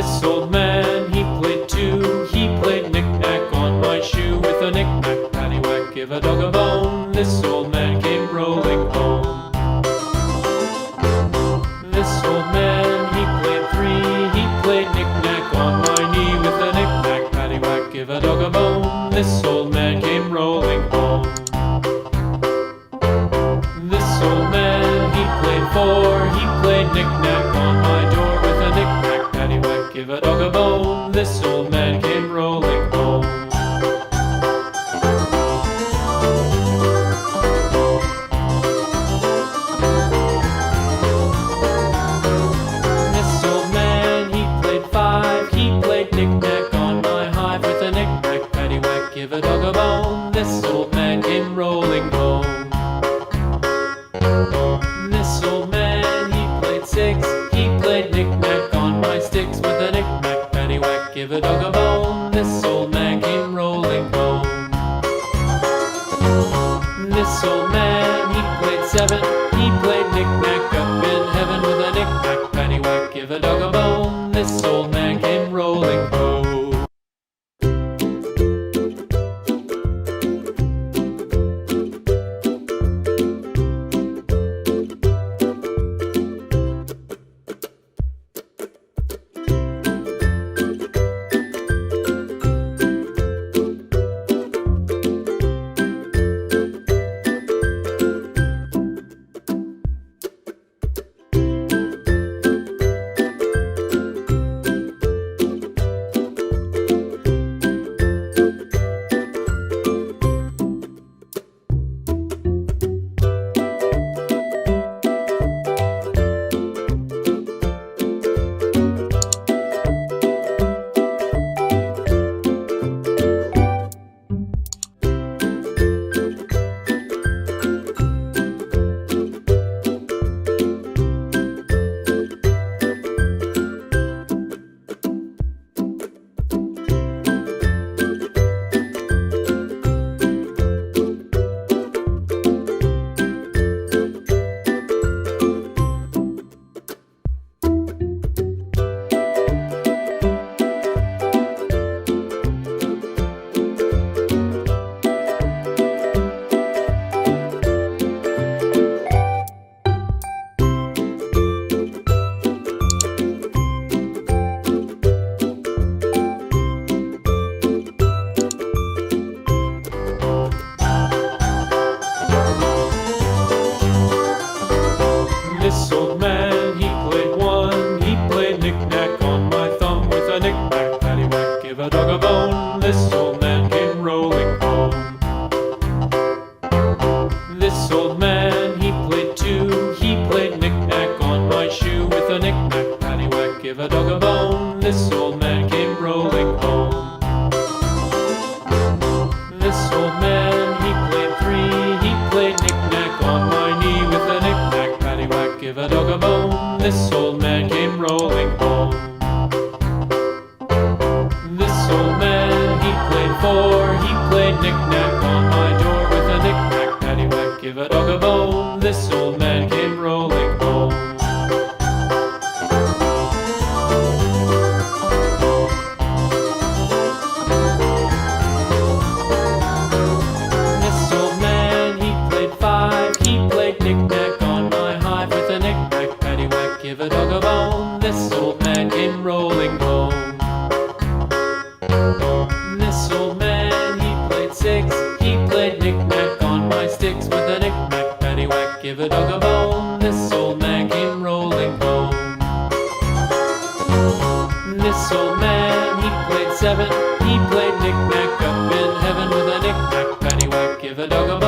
This old man, he played too. He played knick-knack on my shoe with a knick-knack, paddywhack, give a dog a bone. This old man came rolling home. This old man, he played three. He played knick-knack on my knee with a knick-knack, paddywhack, give a dog a bone. This old man came rolling home. This old man, he played four. He played knick-knack on my door with a knick-knack, paddywhack, give a dog a bone. This old man came rolling home. This old man, he played five. He played knick-knack on my hive with a knick-knack, paddywhack, give a dog a bone. This old man came rolling home. This old man, he played six. He played knick-knack on my sticks with a knick-knack, paddywhack, give a dog a bone. This old man came rolling home. This old man, he played seven. He played knick-knack up in heaven with a knick-knack, paddywhack, give a dog a bone. This old man came rolling home. This old man, he played one. He played knick-knack on my thumb with a knick-knack, paddywhack, give a dog a bone. This old man came rolling home. This old man, he played two. He played knick-knack on my shoe with a knick-knack, paddywhack, give a dog a bone. This old man came rolling home. This old man, he played three. He played knick-knack on my knee with a knick-knack, paddywhack, give a dog a bone. This old man came rolling home. This old man, he played four. He played knick-knack on my door with a knick-knack, paddywhack, give a dog a bone. This old man came rolling home. This old man, he played five. He played knick-knack on my hive with a knick-knack, paddywhack, give a dog a bone. This old man came rolling home. This old man, he played six. He played knick-knack on my sticks with a knick-knack, paddywhack, give a dog a bone. This old man came rolling home. This old man, he played seven. He played knick-knack up in heaven with a knick-knack, paddywhack, give a dog a bone.